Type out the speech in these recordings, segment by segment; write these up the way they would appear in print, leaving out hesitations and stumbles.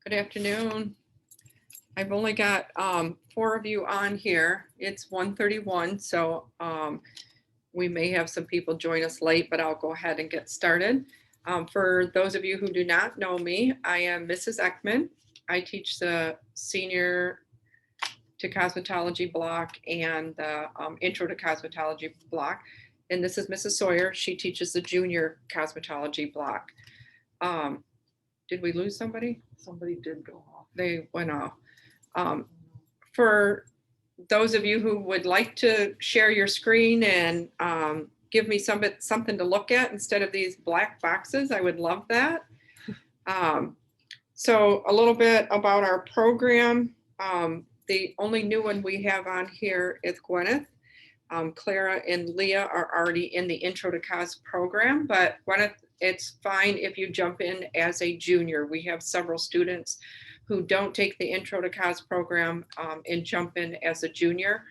Good afternoon. I've only got 4 of you on here. It's 1:31, so we may have some people join us late, but I'll go ahead and get started. For those of you who do not know me, I am Mrs. Ekman. I teach the senior to cosmetology block and the intro to cosmetology block. And this is Mrs. Sawyer. She teaches the junior cosmetology block. Did we lose somebody? Somebody did go off. They went off. For those of you who would like to share your screen and give me something to look at instead of these black boxes, I would love that. So a little bit about our program. The only new one we have on here is Gwyneth. Clara and Leah are already in the Intro to Cos program, but Gwyneth, it's fine if you jump in as a junior. We have several students who don't take the Intro to Cos program and jump in as a junior.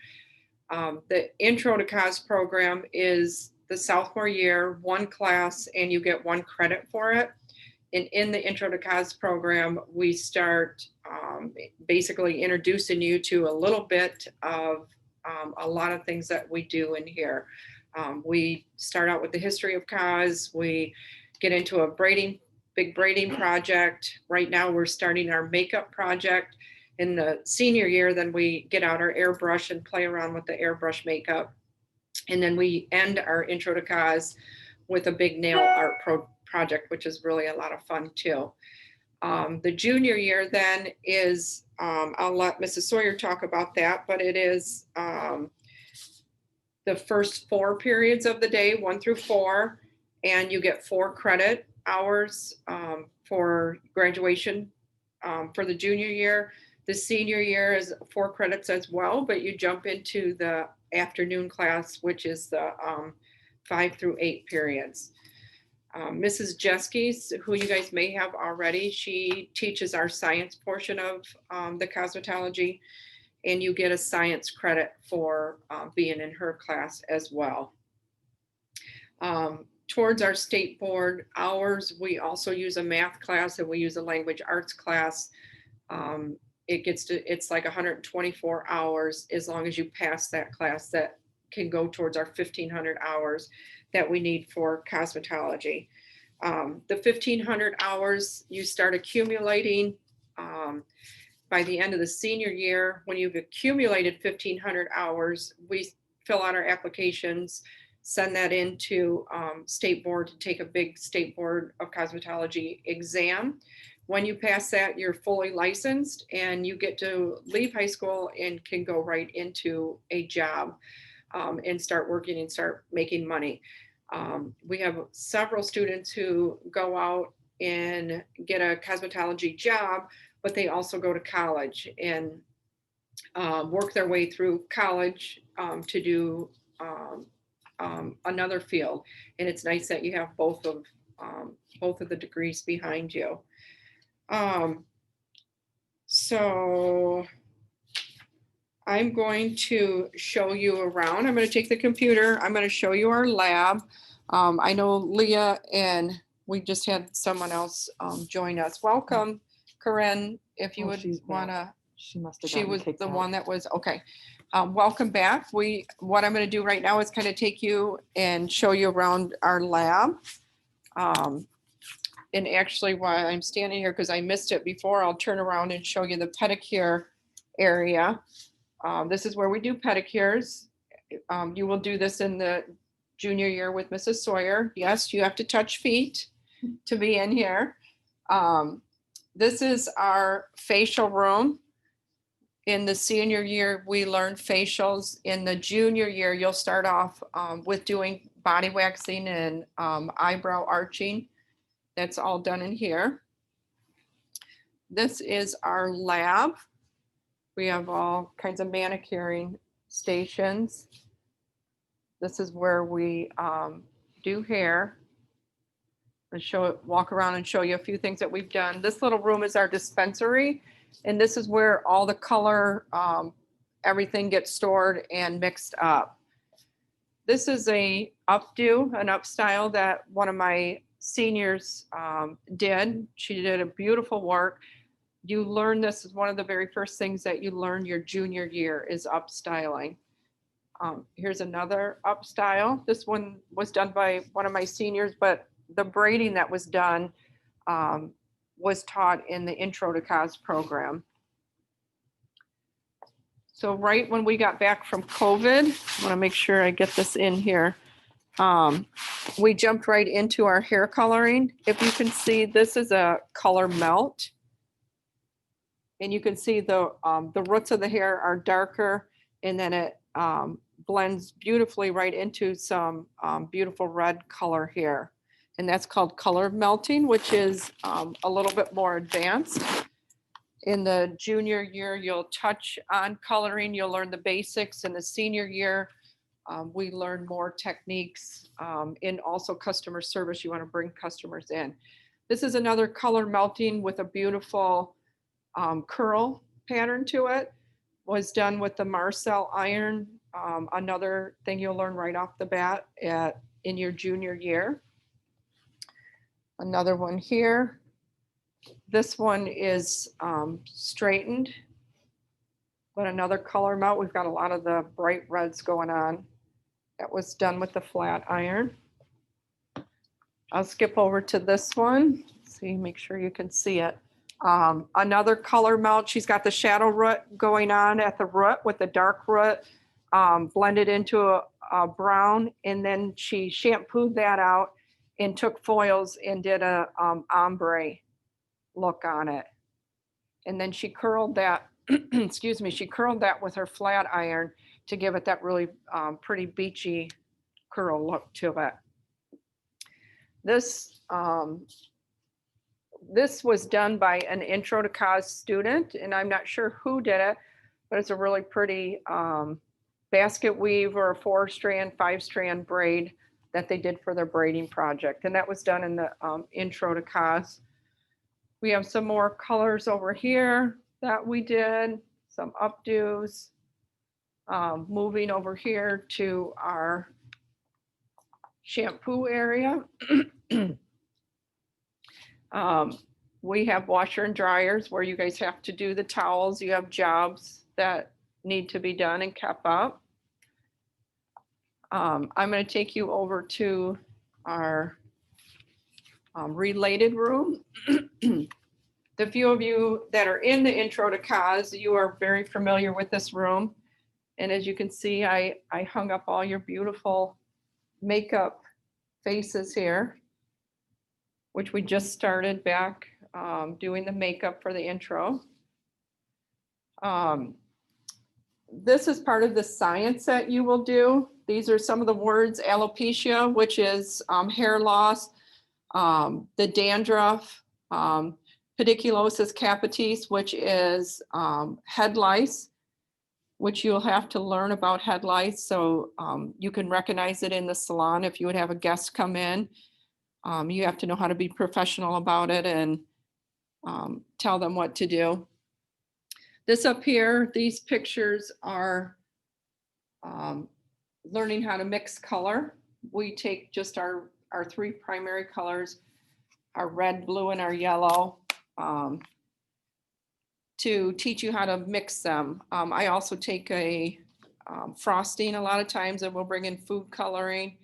The Intro to Cos program is the sophomore year, one class, and you get 1 credit for it. And in the Intro to Cos program, we start basically introducing you to a little bit of a lot of things that we do in here. We start out with the history of cos. We get into a big braiding project. Right now we're starting our makeup project. In the senior year, then we get out our airbrush and play around with the airbrush makeup. And then we end our intro to cos with a big nail art project, which is really a lot of fun too. The junior year then is, I'll let Mrs. Sawyer talk about that, but it is the first 4 periods of the day, 1 through 4, and you get 4 credit hours for graduation for the junior year. The senior year is 4 credits as well, but you jump into the afternoon class, which is the 5 through 8 periods. Mrs. Jeske, who you guys may have already, she teaches our science portion of the cosmetology, and you get a science credit for being in her class as well. Towards our state board hours, we also use a math class and we use a language arts class. It's like 124 hours as long as you pass that class. That can go towards our 1,500 hours that we need for cosmetology. The 1,500 hours you start accumulating by the end of the senior year. When you've accumulated 1,500 hours, we fill out our applications, send that into state board to take a big state board of cosmetology exam. When you pass that, you're fully licensed and you get to leave high school and can go right into a job and start working and start making money. We have several students who go out and get a cosmetology job, but they also go to college and work their way through college to do another field. And it's nice that you have both of the degrees behind you. So I'm going to show you around. I'm going to take the computer. I'm going to show you our lab. I know Leah and we just had someone else join us. Welcome, Corinne, if you would want to. She must have. She was the one that was, okay. Welcome back. What I'm going to do right now is kind of take you and show you around our lab. And actually while I'm standing here, because I missed it before, I'll turn around and show you the pedicure area. This is where we do pedicures. You will do this in the junior year with Mrs. Sawyer. Yes, you have to touch feet to be in here. This is our facial room. In the senior year, we learn facials. In the junior year, you'll start off with doing body waxing and eyebrow arching. That's all done in here. This is our lab. We have all kinds of manicuring stations. This is where we do hair. I'll walk around and show you a few things that we've done. This little room is our dispensary, and this is where all the color, everything gets stored and mixed up. This is an upstyle that one of my seniors did. She did a beautiful work. you learn, this is one of the very first things that you learn your junior year is upstyling. Here's another upstyle. This one was done by one of my seniors, but the braiding that was done was taught in the Intro to Cos program. So right when we got back from COVID, I want to make sure I get this in here. We jumped right into our hair coloring. If you can see, this is a color melt. And you can see the roots of the hair are darker, and then it blends beautifully right into some beautiful red color here. And that's called color melting, which is a little bit more advanced. In the junior year, you'll touch on coloring, you'll learn the basics. In the senior year, we learn more techniques. In also customer service, you want to bring customers in. This is another color melting with a beautiful curl pattern to it. Was done with the Marcel iron. Another thing you'll learn right off the bat in your junior year. Another one here. This one is straightened, but another color melt. We've got a lot of the bright reds going on. That was done with the flat iron. I'll skip over to this one. See, make sure you can see it. Another color melt. She's got the shadow root going on at the root with the dark root blended into a brown, and then she shampooed that out and took foils and did a ombre look on it. And then she curled that, excuse me, she curled that with her flat iron to give it that really pretty beachy curl look to it. This was done by an Intro to Cos student, and I'm not sure who did it, but it's a really pretty basket weave or a 4-strand, 5-strand braid that they did for their braiding project. And that was done in the Intro to Cos. We have some more colors over here that we did, some updos. Moving over here to our shampoo area. We have washer and dryers where you guys have to do the towels. You have jobs that need to be done and kept up. I'm going to take you over to our related room. The few of you that are in the Intro to Cos, you are very familiar with this room. And as you can see, I hung up all your beautiful makeup faces here, which we just started back doing the makeup for the intro. This is part of the science that you will do. These are some of the words: alopecia, which is hair loss, the dandruff, pediculosis capitis, which is head lice, which you'll have to learn about head lice so you can recognize it in the salon. If you would have a guest come in, you have to know how to be professional about it and tell them what to do. This up here, these pictures are learning how to mix color. We take just our 3 primary colors, our red, blue, and our yellow, to teach you how to mix them. I also take a frosting a lot of times, and we'll bring in food coloring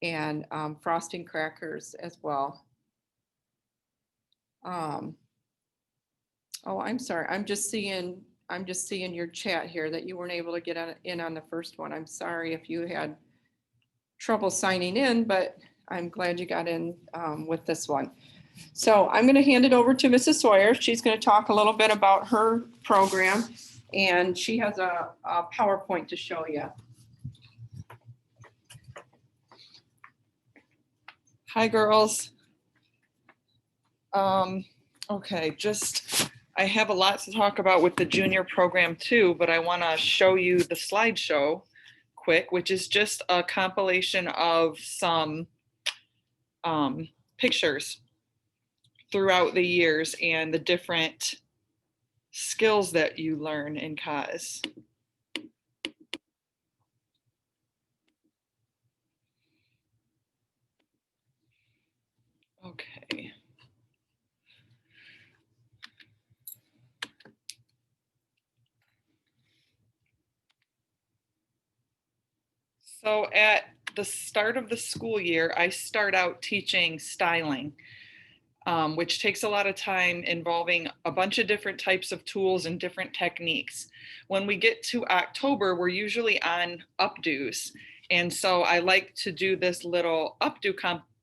and frosting crackers as well. Oh, I'm sorry. I'm just seeing your chat here that you weren't able to get in on the first one. I'm sorry if you had trouble signing in, but I'm glad you got in with this one. So I'm going to hand it over to Mrs. Sawyer. She's going to talk a little bit about her program, and she has a PowerPoint to show you. Hi, girls. Okay, I have a lot to talk about with the junior program too, but I want to show you the slideshow quick, which is just a compilation of some pictures throughout the years and the different skills that you learn in COS. Okay. So at the start of the school year, I start out teaching styling, which takes a lot of time involving a bunch of different types of tools and different techniques. When we get to October, we're usually on updos. And so I like to do this little updo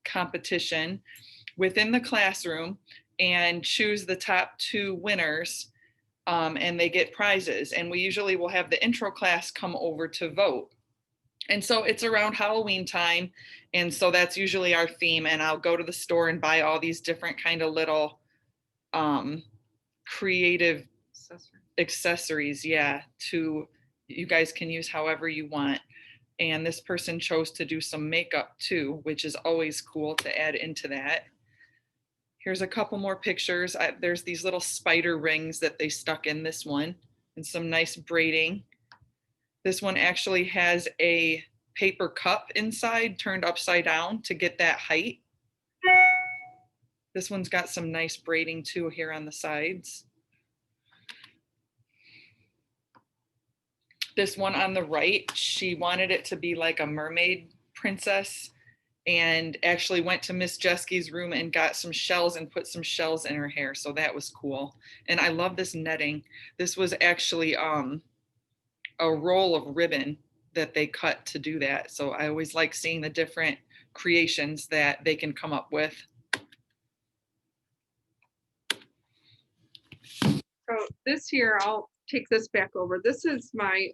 competition within the classroom and choose the top 2 winners, and they get prizes. And we usually will have the intro class come over to vote. And so it's around Halloween time. And so that's usually our theme. And I'll go to the store and buy all these different kind of little creative accessories. Yeah. You guys can use however you want. And this person chose to do some makeup too, which is always cool to add into that. Here's a couple more pictures. There's these little spider rings that they stuck in this one and some nice braiding. This one actually has a paper cup inside turned upside down to get that height. This one's got some nice braiding too here on the sides. This one on the right, she wanted it to be like a mermaid princess and actually went to Miss Jeske's room and got some shells and put some shells in her hair. So that was cool. And I love this netting. This was actually a roll of ribbon that they cut to do that. So I always like seeing the different creations that they can come up with. So this year, I'll take this back over. This is my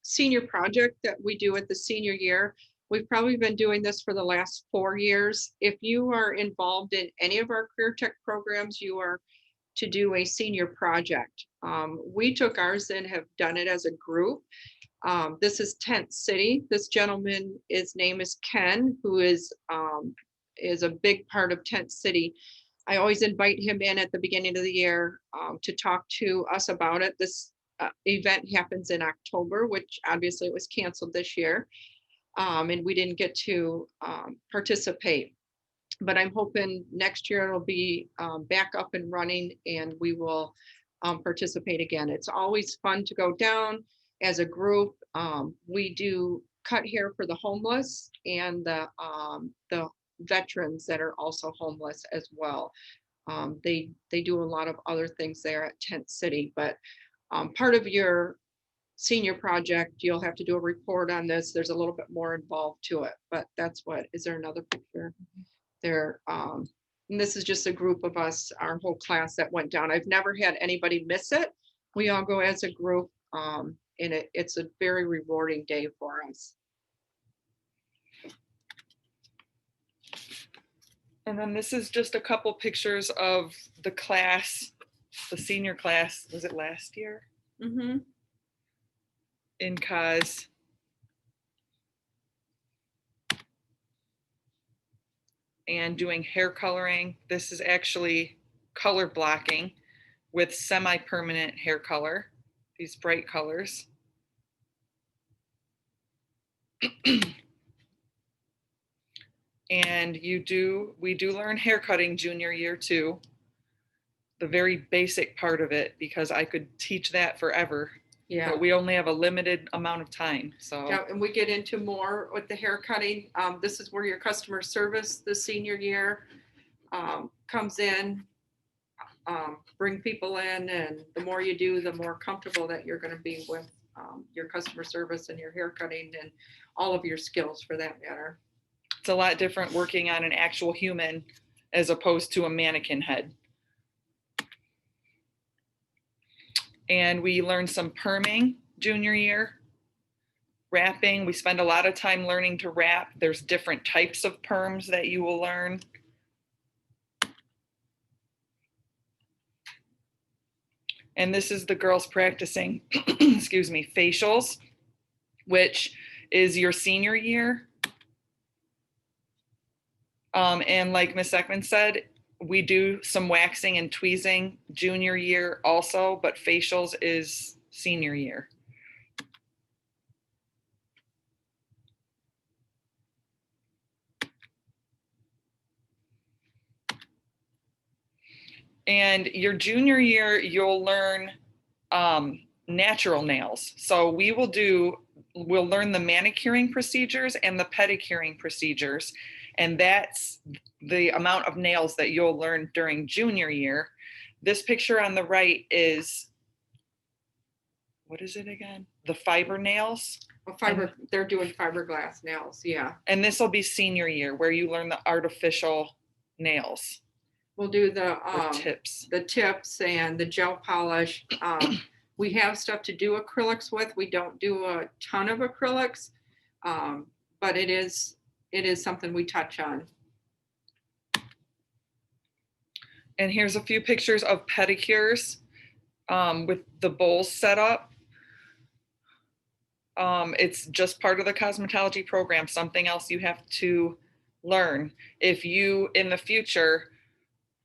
senior project that we do at the senior year. We've probably been doing this for the last 4 years. If you are involved in any of our career tech programs, you are to do a senior project. We took ours and have done it as a group. This is Tent City. This gentleman, his name is Ken, who is a big part of Tent City. I always invite him in at the beginning of the year to talk to us about it. This event happens in October, which obviously it was canceled this year, and we didn't get to participate. But I'm hoping next year it'll be back up and running and we will participate again. It's always fun to go down as a group. We do cut hair for the homeless and the veterans that are also homeless as well. They do a lot of other things there at Tent City, but part of your senior project, you'll have to do a report on this. There's a little bit more involved to it, but that's what, is there another picture? There, and this is just a group of us, our whole class that went down. I've never had anybody miss it. We all go as a group, and it's a very rewarding day for us. And then this is just a couple pictures of the class, the senior class. Was it last year? Mm-hmm. In Cos. And doing hair coloring. This is actually color blocking with semi-permanent hair color, these bright colors. And we do learn hair cutting junior year too. The very basic part of it, because I could teach that forever. Yeah. But we only have a limited amount of time. So yeah, and we get into more with the hair cutting. This is where your customer service the senior year comes in, bring people in, and the more you do, the more comfortable that you're going to be with your customer service and your hair cutting and all of your skills for that matter. It's a lot different working on an actual human as opposed to a mannequin head. And we learned some perming junior year, wrapping. We spend a lot of time learning to wrap. There's different types of perms that you will learn. And this is the girls practicing, excuse me, facials, which is your senior year. And like Ms. Ekman said, we do some waxing and tweezing junior year also, but facials is senior year. And your junior year, you'll learn natural nails. So we will do we'll learn the manicuring procedures and the pedicuring procedures. And that's the amount of nails that you'll learn during junior year. This picture on the right is, what is it again? The fiber nails. Well, they're doing fiberglass nails, yeah. And this will be senior year where you learn the artificial nails. We'll do the tips. The tips and the gel polish. We have stuff to do acrylics with. We don't do a ton of acrylics, but it is something we touch on. And here's a few pictures of pedicures with the bowls set up. It's just part of the cosmetology program, something else you have to learn. If you, in the future,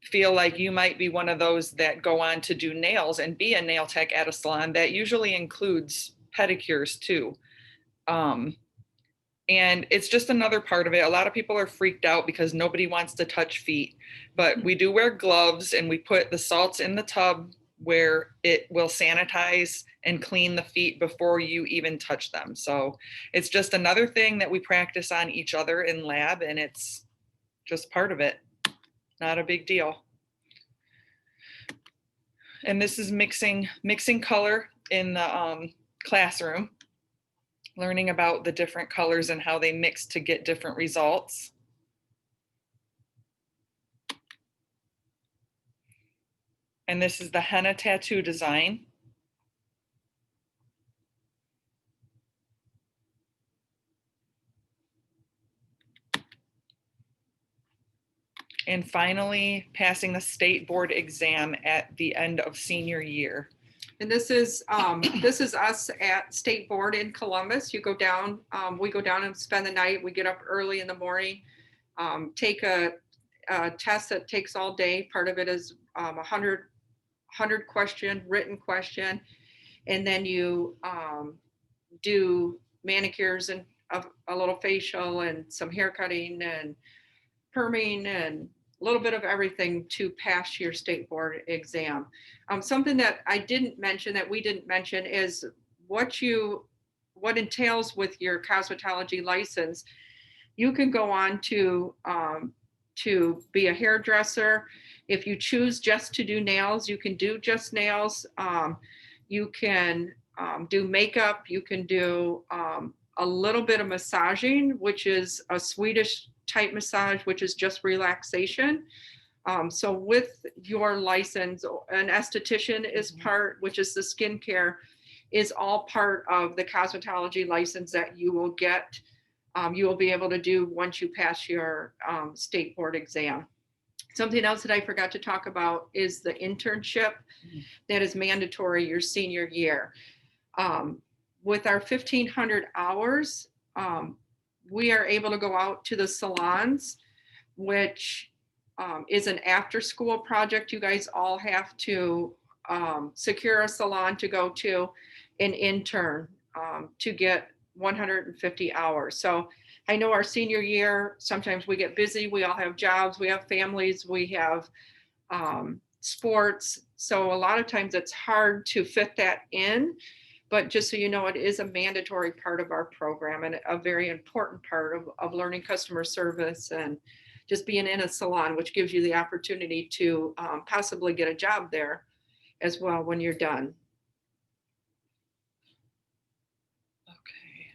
feel like you might be one of those that go on to do nails and be a nail tech at a salon, that usually includes pedicures too. And it's just another part of it. A lot of people are freaked out because nobody wants to touch feet, but we do wear gloves and we put the salts in the tub where it will sanitize and clean the feet before you even touch them. So it's just another thing that we practice on each other in lab, and it's just part of it. Not a big deal. And this is mixing color in the classroom, learning about the different colors and how they mix to get different results. And this is the henna tattoo design. And finally, passing the state board exam at the end of senior year. And this is us at State Board in Columbus. You go down, we go down and spend the night. We get up early in the morning, take a test that takes all day. Part of it is 100 question, written question. And then you do manicures and a little facial and some hair cutting and perming and a little bit of everything to pass your state board exam. Something that we didn't mention is what entails with your cosmetology license. You can go on to be a hairdresser. If you choose just to do nails, you can do just nails. You can do makeup. You can do a little bit of massaging, which is a Swedish type massage, which is just relaxation. So with your license, an esthetician is part, which is the skincare, is all part of the cosmetology license that you will get. You will be able to do once you pass your state board exam. Something else that I forgot to talk about is the internship that is mandatory your senior year. With our 1,500 hours, we are able to go out to the salons, which is an after-school project. You guys all have to secure a salon to go to and intern to get 150 hours. So I know our senior year, sometimes we get busy. We all have jobs, we have families, we have sports. So a lot of times it's hard to fit that in. But just so you know, it is a mandatory part of our program and a very important part of learning customer service and just being in a salon, which gives you the opportunity to possibly get a job there as well when you're done. Okay.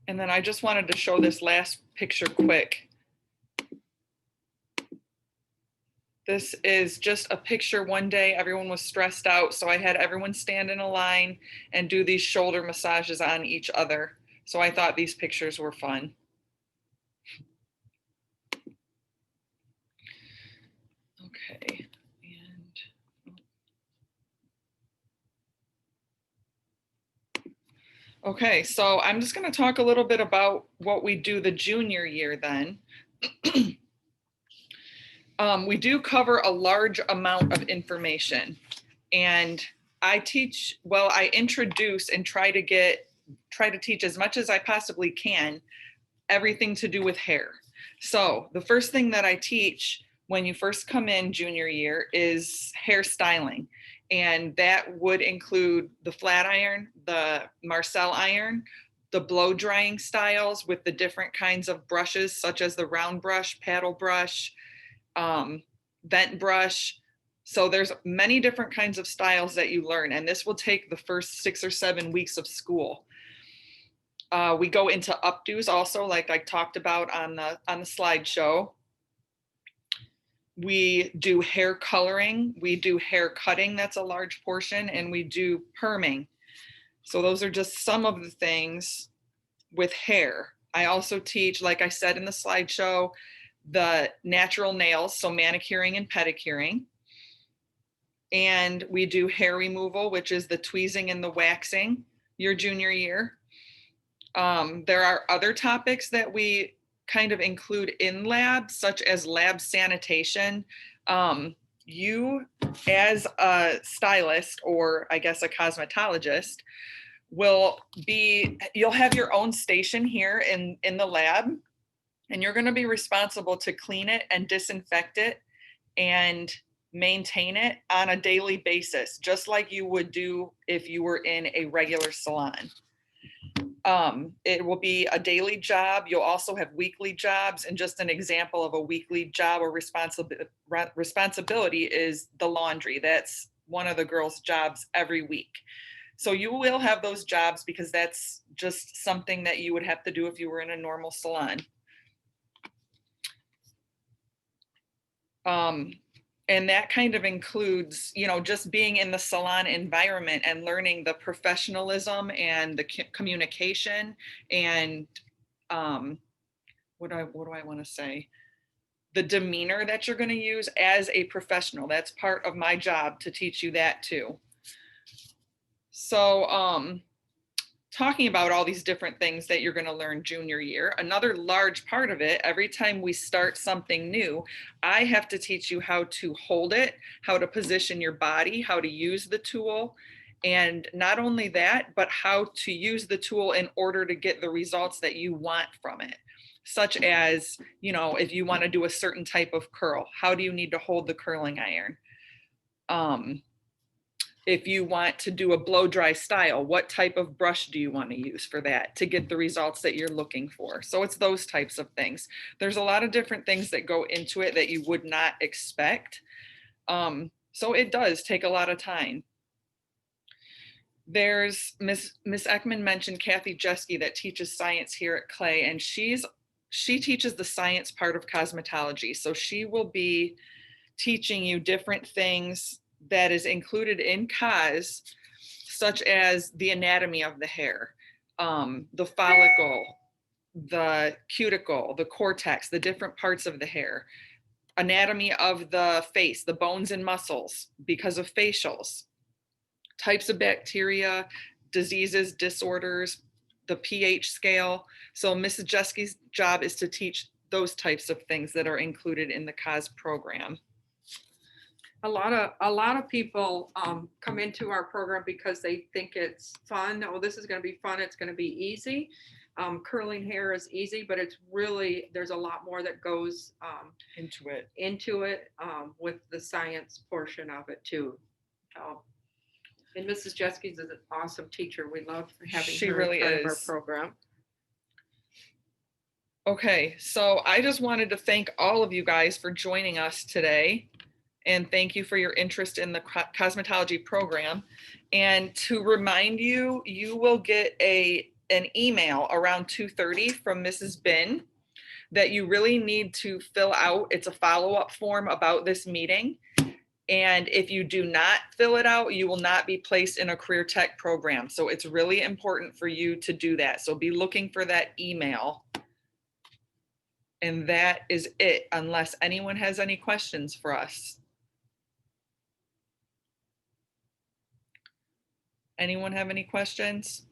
And then I just wanted to show this last picture quick. This is just a picture one day. Everyone was stressed out, so I had everyone stand in a line and do these shoulder massages on each other. So I thought these pictures were fun. Okay. Okay, so I'm just going to talk a little bit about what we do the junior year then. We do cover a large amount of information, and I introduce and try to teach as much as I possibly can, everything to do with hair. So the first thing that I teach when you first come in junior year is hairstyling. And that would include the flat iron, the Marcel iron, the blow drying styles with the different kinds of brushes, such as the round brush, paddle brush, vent brush. So there's many different kinds of styles that you learn, and this will take the first 6 or 7 weeks of school. We go into updos also, like I talked about on the slideshow. We do hair coloring, we do hair cutting, that's a large portion, and we do perming. So those are just some of the things with hair. I also teach, like I said in the slideshow, the natural nails, so manicuring and pedicuring. And we do hair removal, which is the tweezing and the waxing your junior year. There are other topics that we kind of include in lab, such as lab sanitation. You as a stylist, or I guess a cosmetologist, you'll have your own station here in the lab, and you're going to be responsible to clean it and disinfect it and maintain it on a daily basis, just like you would do if you were in a regular salon. It will be a daily job. You'll also have weekly jobs, and just an example of a weekly job or responsibility is the laundry. That's one of the girls' jobs every week. So you will have those jobs because that's just something that you would have to do if you were in a normal salon. And that kind of includes, just being in the salon environment and learning the professionalism and the communication and what do I want to say? The demeanor that you're going to use as a professional. That's part of my job, to teach you that too. So talking about all these different things that you're going to learn junior year, another large part of it, every time we start something new, I have to teach you how to hold it, how to position your body, how to use the tool. And not only that, but how to use the tool in order to get the results that you want from it. Such as, if you want to do a certain type of curl, how do you need to hold the curling iron? If you want to do a blow dry style, what type of brush do you want to use for that to get the results that you're looking for? So it's those types of things. There's a lot of different things that go into it that you would not expect. So it does take a lot of time. There's Miss Ekman mentioned Kathy Jeske that teaches science here at Clay, and she teaches the science part of cosmetology. So she will be teaching you different things that is included in cos, such as the anatomy of the hair, the follicle, the cuticle, the cortex, the different parts of the hair, anatomy of the face, the bones and muscles because of facials, types of bacteria, diseases, disorders, the pH scale. So Mrs. Jeske's job is to teach those types of things that are included in the cos program. A lot of people come into our program because they think it's fun. Oh, this is going to be fun. It's going to be easy. Curling hair is easy, but it's really, there's a lot more that goes into it with the science portion of it too. And Mrs. Jeske is an awesome teacher. We love having her really as part is. of our program. Okay, so I just wanted to thank all of you guys for joining us today. And thank you for your interest in the cosmetology program. And to remind you, you will get an email around 2:30 from Mrs. Bin that you really need to fill out. It's a follow-up form about this meeting. And if you do not fill it out, you will not be placed in a career tech program. So it's really important for you to do that. So be looking for that email. And that is it, unless anyone has any questions for us. Anyone have any questions?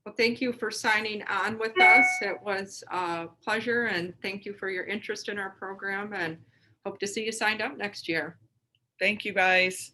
Well, thank you for signing on with us. It was a pleasure, and thank you for your interest in our program, and hope to see you signed up next year. Thank you, guys.